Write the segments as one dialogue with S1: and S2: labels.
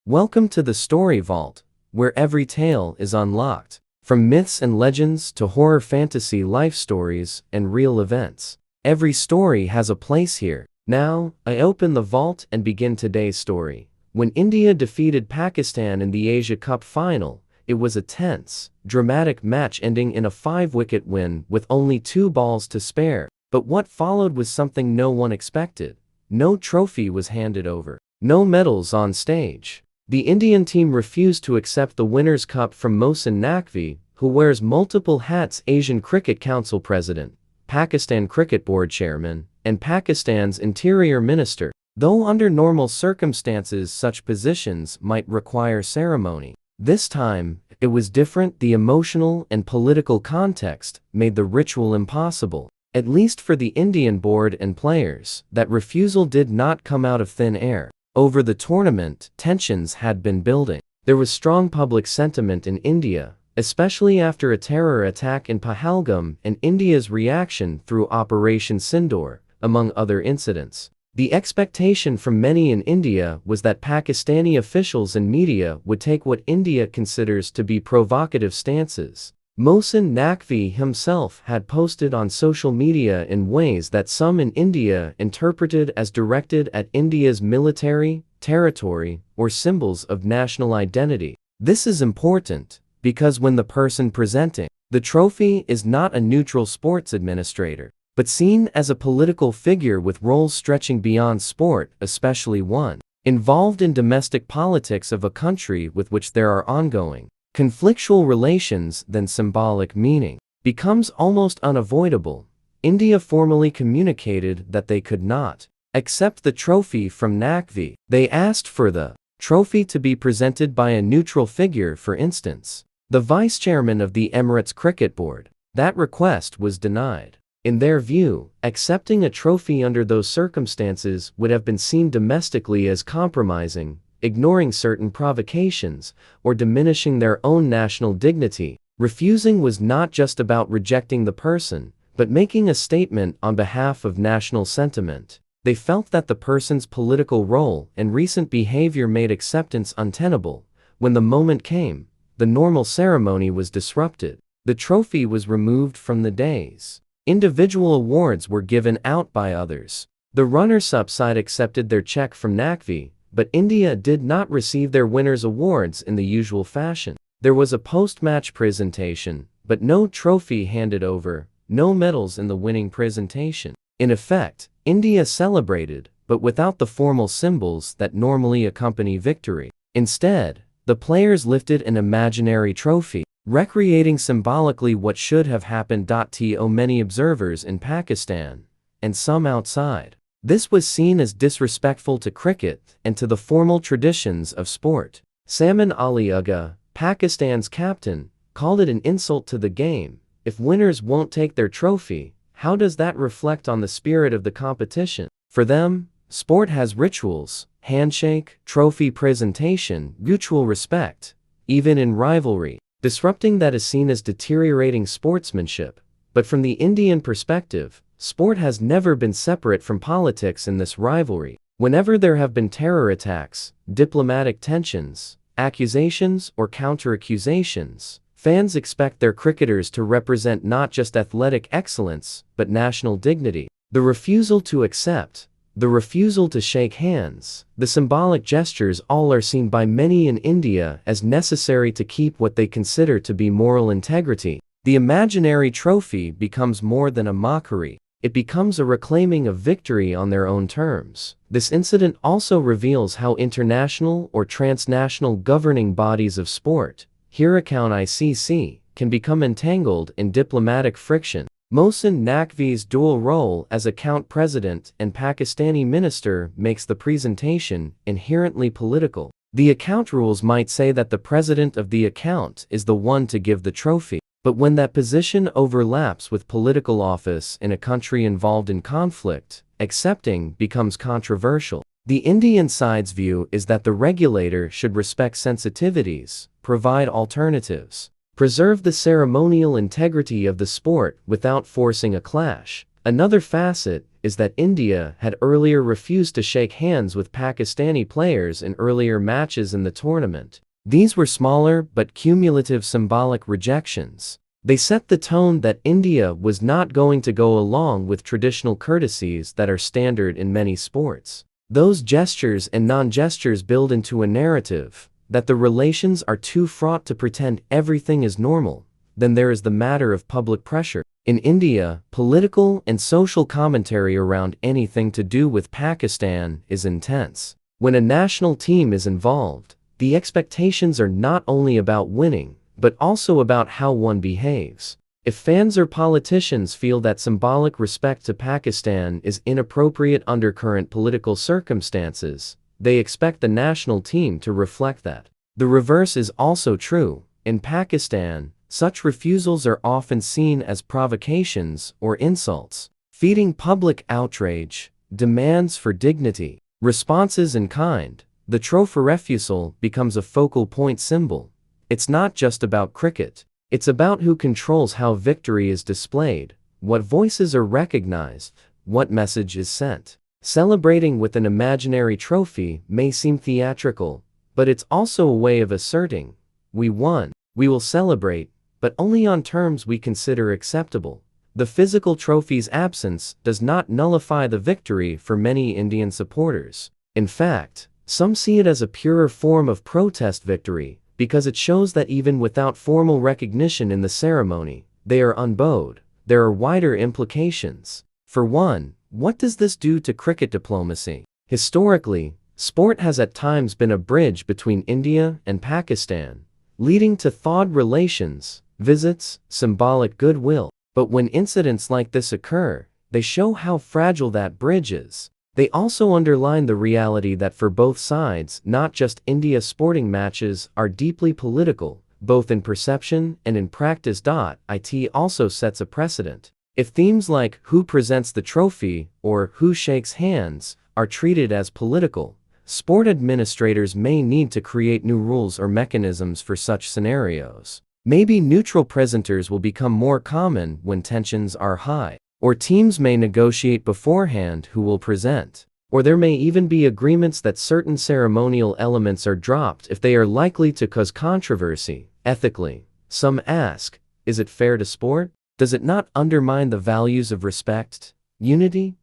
S1: Welcome to the Story Vault, where every tale is unlocked. From myths and legends to horror fantasy life stories and real events. Every story has a place here. Now, I open the vault and begin today's story. When India defeated Pakistan in the Asia Cup final, it was a tense, dramatic match ending in a 5-wicket win with only 2 balls to spare. But what followed was something no one expected. No trophy was handed over. No medals on stage. The Indian team refused to accept the Winners' Cup from Mohsin Naqvi, who wears multiple hats: Asian Cricket Council President, Pakistan Cricket Board Chairman, and Pakistan's Interior Minister. Though under normal circumstances such positions might require ceremony, this time, it was different. The emotional and political context made the ritual impossible. At least for the Indian board and players, that refusal did not come out of thin air. Over the tournament, tensions had been building. There was strong public sentiment in India, especially after a terror attack in Pahalgam and India's reaction through Operation Sindoor, among other incidents. The expectation from many in India was that Pakistani officials and media would take what India considers to be provocative stances. Mohsin Naqvi himself had posted on social media in ways that some in India interpreted as directed at India's military, territory, or symbols of national identity. This is important, because when the person presenting the trophy is not a neutral sports administrator, but seen as a political figure with roles stretching beyond sport, especially one involved in domestic politics of a country with which there are ongoing conflictual relations, then symbolic meaning becomes almost unavoidable. India formally communicated that they could not accept the trophy from Naqvi. They asked for the trophy to be presented by a neutral figure, for instance, the vice chairman of the Emirates Cricket Board. That request was denied. In their view, accepting a trophy under those circumstances would have been seen domestically as compromising, ignoring certain provocations, or diminishing their own national dignity. Refusing was not just about rejecting the person, but making a statement on behalf of national sentiment. They felt that the person's political role and recent behavior made acceptance untenable. When the moment came, the normal ceremony was disrupted. The trophy was removed from the dais. Individual awards were given out by others. The runners-up side accepted their check from Naqvi, but India did not receive their winners' awards in the usual fashion. There was a post-match presentation, but no trophy handed over, no medals in the winning presentation. In effect, India celebrated, but without the formal symbols that normally accompany victory. Instead, the players lifted an imaginary trophy, recreating symbolically what should have happened. To many observers in Pakistan, and some outside, this was seen as disrespectful to cricket and to the formal traditions of sport. Salman Ali Agha, Pakistan's captain, called it an insult to the game. If winners won't take their trophy, how does that reflect on the spirit of the competition? For them, sport has rituals: handshake, trophy presentation, mutual respect, even in rivalry. Disrupting that is seen as deteriorating sportsmanship. But from the Indian perspective, sport has never been separate from politics in this rivalry. Whenever there have been terror attacks, diplomatic tensions, accusations or counter-accusations, fans expect their cricketers to represent not just athletic excellence, but national dignity. The refusal to accept, the refusal to shake hands, the symbolic gestures, all are seen by many in India as necessary to keep what they consider to be moral integrity. The imaginary trophy becomes more than a mockery. It becomes a reclaiming of victory on their own terms. This incident also reveals how international or transnational governing bodies of sport, here account ICC, can become entangled in diplomatic friction. Mohsin Naqvi's dual role as account president and Pakistani minister makes the presentation inherently political. The account rules might say that the president of the account is the one to give the trophy. But when that position overlaps with political office in a country involved in conflict, accepting becomes controversial. The Indian side's view is that the regulator should respect sensitivities, provide alternatives, preserve the ceremonial integrity of the sport without forcing a clash. Another facet is that India had earlier refused to shake hands with Pakistani players in earlier matches in the tournament. These were smaller but cumulative symbolic rejections. They set the tone that India was not going to go along with traditional courtesies that are standard in many sports. Those gestures and non-gestures build into a narrative that the relations are too fraught to pretend everything is normal. Then there is the matter of public pressure. In India, political and social commentary around anything to do with Pakistan is intense. When a national team is involved, the expectations are not only about winning, but also about how one behaves. If fans or politicians feel that symbolic respect to Pakistan is inappropriate under current political circumstances, they expect the national team to reflect that. The reverse is also true. In Pakistan, such refusals are often seen as provocations or insults, feeding public outrage, demands for dignity, responses in kind. The trophy refusal becomes a focal point symbol. It's not just about cricket. It's about who controls how victory is displayed, what voices are recognized, what message is sent. Celebrating with an imaginary trophy may seem theatrical, but it's also a way of asserting, we won. We will celebrate, but only on terms we consider acceptable. The physical trophy's absence does not nullify the victory for many Indian supporters. In fact, some see it as a purer form of protest victory, because it shows that even without formal recognition in the ceremony, they are unbowed. There are wider implications. For one, what does this do to cricket diplomacy? Historically, sport has at times been a bridge between India and Pakistan, leading to thawed relations, visits, symbolic goodwill. But when incidents like this occur, they show how fragile that bridge is. They also underline the reality that for both sides, not just India, sporting matches are deeply political, both in perception and in practice. It also sets a precedent. If themes like who presents the trophy or who shakes hands are treated as political, sport administrators may need to create new rules or mechanisms for such scenarios. Maybe neutral presenters will become more common when tensions are high. Or teams may negotiate beforehand who will present. Or there may even be agreements that certain ceremonial elements are dropped if they are likely to cause controversy. Ethically, some ask, is it fair to sport? Does it not undermine the values of respect, unity?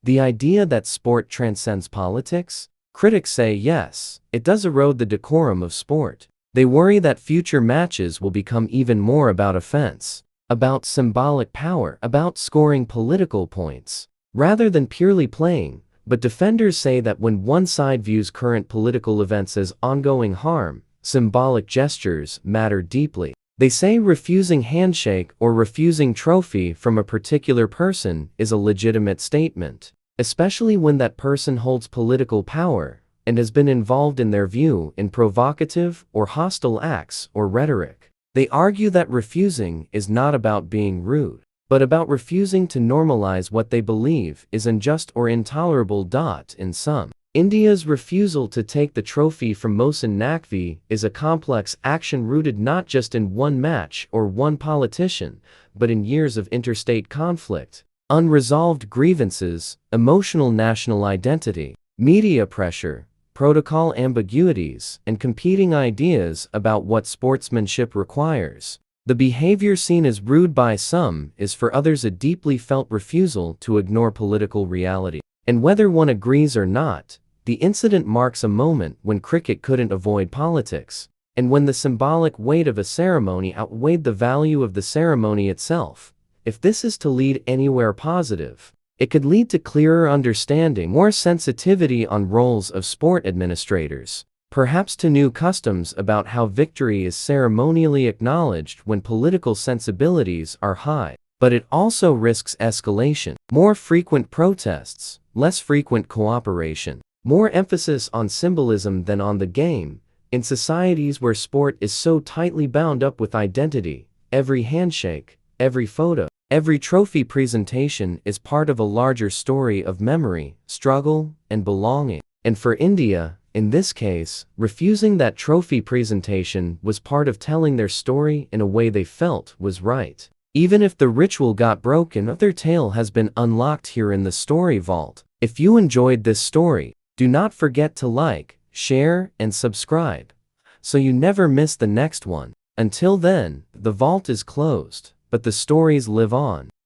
S1: The idea that sport transcends politics? Critics say yes, it does erode the decorum of sport. They worry that future matches will become even more about offense, about symbolic power, about scoring political points, rather than purely playing. But defenders say that when one side views current political events as ongoing harm, symbolic gestures matter deeply. They say refusing handshake or refusing trophy from a particular person is a legitimate statement, especially when that person holds political power and has been involved in their view in provocative or hostile acts or rhetoric. They argue that refusing is not about being rude, but about refusing to normalize what they believe is unjust or intolerable. In sum, India's refusal to take the trophy from Mohsin Naqvi is a complex action rooted not just in one match or one politician, but in years of interstate conflict, unresolved grievances, emotional national identity, media pressure, protocol ambiguities, and competing ideas about what sportsmanship requires. The behavior seen as rude by some is for others a deeply felt refusal to ignore political reality. And whether one agrees or not, the incident marks a moment when cricket couldn't avoid politics, and when the symbolic weight of a ceremony outweighed the value of the ceremony itself. If this is to lead anywhere positive, it could lead to clearer understanding, more sensitivity on roles of sport administrators, perhaps to new customs about how victory is ceremonially acknowledged when political sensibilities are high. But it also risks escalation, more frequent protests, less frequent cooperation, more emphasis on symbolism than on the game. In societies where sport is so tightly bound up with identity, every handshake, every photo, every trophy presentation is part of a larger story of memory, struggle, and belonging. And for India, in this case, refusing that trophy presentation was part of telling their story in a way they felt was right. Even if the ritual got broken, another tale has been unlocked here in the story vault. If you enjoyed this story, do not forget to like, share, and subscribe, so you never miss the next one. Until then, the vault is closed, but the stories live on.